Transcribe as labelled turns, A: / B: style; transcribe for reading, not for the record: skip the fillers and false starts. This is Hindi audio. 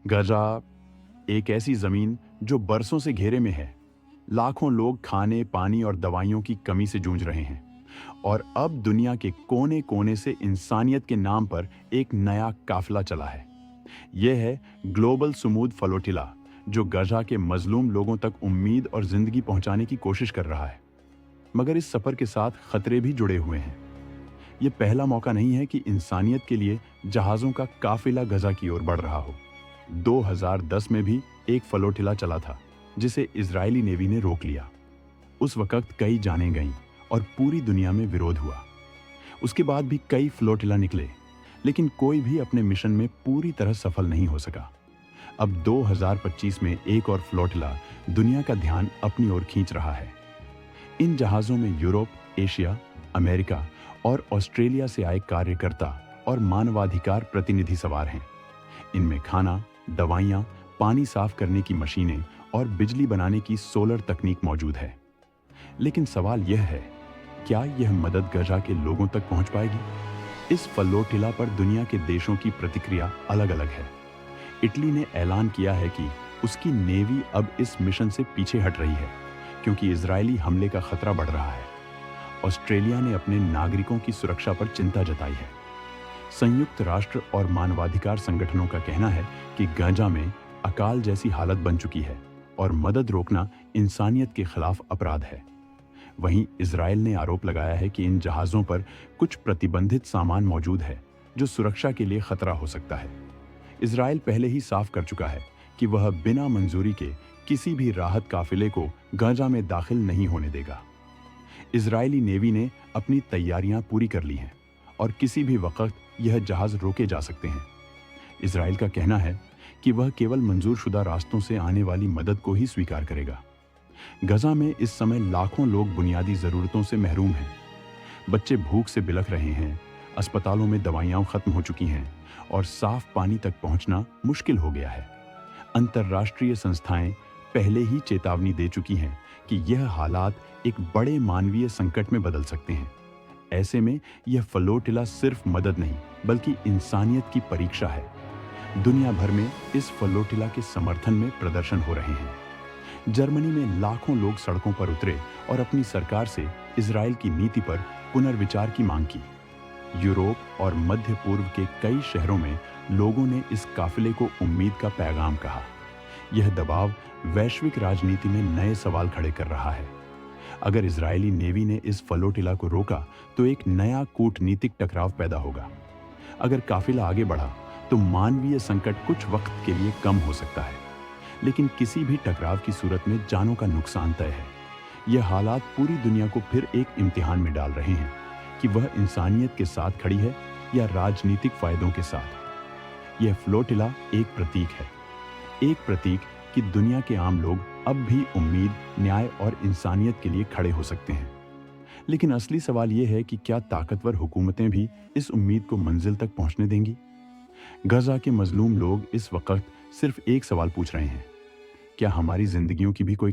A: गजा एक ऐसी जमीन जो बरसों से घेरे में है। लाखों लोग खाने, पानी और दवाइयों की कमी से जूझ रहे हैं। और अब दुनिया के कोने कोने से इंसानियत के नाम पर एक नया काफिला चला है। यह है ग्लोबल सुमूद फलोटिला, जो गजा के मजलूम लोगों तक उम्मीद और जिंदगी पहुंचाने की कोशिश कर रहा है। मगर इस सफर के साथ खतरे भी जुड़े हुए हैं। यह पहला मौका नहीं है कि इंसानियत के लिए जहाजों का काफिला गजा की ओर बढ़ रहा हो। 2010 में भी एक फलोटिला चला था, जिसे इजरायली नेवी ने रोक लिया। उस वक्त कई जानें गईं और पूरी दुनिया में विरोध हुआ। उसके बाद भी कई फ्लोटिला निकले, लेकिन कोई भी अपने मिशन में पूरी तरह सफल नहीं हो सका। अब 2025 में एक और फ्लोटिला दुनिया का ध्यान अपनी ओर खींच रहा है। इन जहाजों में यूरोप, एशिया, अमेरिका और ऑस्ट्रेलिया से आए कार्यकर्ता और मानवाधिकार प्रतिनिधि सवार हैं। इनमें खाना, दवाइयां, पानी साफ करने की मशीनें और बिजली बनाने की सोलर तकनीक मौजूद है। लेकिन सवाल यह है, क्या यह मदद गजा के लोगों तक पहुंच पाएगी? इस फ्लोटिला पर दुनिया के देशों की प्रतिक्रिया अलग अलग है। इटली ने ऐलान किया है कि उसकी नेवी अब इस मिशन से पीछे हट रही है, क्योंकि इजरायली हमले का खतरा बढ़ रहा है। ऑस्ट्रेलिया ने अपने नागरिकों की सुरक्षा पर चिंता जताई है। संयुक्त राष्ट्र और मानवाधिकार संगठनों का कहना है कि गजा में अकाल जैसी हालत बन चुकी है और मदद रोकना इंसानियत के खिलाफ अपराध है। वहीं इजरायल ने आरोप लगाया है कि इन जहाजों पर कुछ प्रतिबंधित सामान मौजूद है, जो सुरक्षा के लिए खतरा हो सकता है। इजरायल पहले ही साफ कर चुका है कि वह बिना मंजूरी के किसी भी राहत काफिले को गजा में दाखिल नहीं होने देगा। इजरायली नेवी ने अपनी तैयारियां पूरी कर ली हैं और किसी भी वक्त यह जहाज रोके जा सकते हैं। इजरायल का कहना है कि वह केवल मंजूरशुदा रास्तों से आने वाली मदद को ही स्वीकार करेगा। गजा में इस समय लाखों लोग बुनियादी जरूरतों से महरूम हैं। बच्चे भूख से बिलख रहे हैं, अस्पतालों में दवाइयां खत्म हो चुकी हैं और साफ पानी तक पहुंचना मुश्किल हो गया है। अंतर्राष्ट्रीय संस्थाएं पहले ही चेतावनी दे चुकी हैं कि यह हालात एक बड़े मानवीय संकट में बदल सकते हैं। ऐसे में यह फ्लोटिला सिर्फ मदद नहीं, बल्कि इंसानियत की परीक्षा है। दुनिया भर में इस फ्लोटिला के समर्थन में प्रदर्शन हो रहे हैं। जर्मनी में लाखों लोग सड़कों पर उतरे और अपनी सरकार से इजरायल की नीति पर पुनर्विचार की मांग की। यूरोप और मध्य पूर्व के कई शहरों में लोगों ने इस काफिले को उम्मीद का पैगाम कहा। यह दबाव वैश्विक राजनीति में नए सवाल खड़े कर रहा है। अगर इजरायली नेवी ने इस फ्लोटिला को रोका तो एक नया कूटनीतिक टकराव पैदा होगा। अगर काफिला आगे बढ़ा तो मानवीय संकट कुछ वक्त के लिए कम हो सकता है, लेकिन किसी भी टकराव की सूरत में जानों का नुकसान तय है। यह हालात पूरी दुनिया को फिर एक इम्तिहान में डाल रहे हैं कि वह इंसानियत के साथ खड़ी है या राजनीतिक फायदों के साथ। यह फ्लोटिला एक प्रतीक है, एक प्रतीक कि दुनिया के आम लोग अब भी उम्मीद, न्याय और इंसानियत के लिए खड़े हो सकते हैं। लेकिन असली सवाल यह है कि क्या ताकतवर हुकूमतें भी इस उम्मीद को मंजिल तक पहुंचने देंगी? गजा के मजलूम लोग इस वक्त सिर्फ एक सवाल पूछ रहे हैं, क्या हमारी जिंदगियों की भी कोई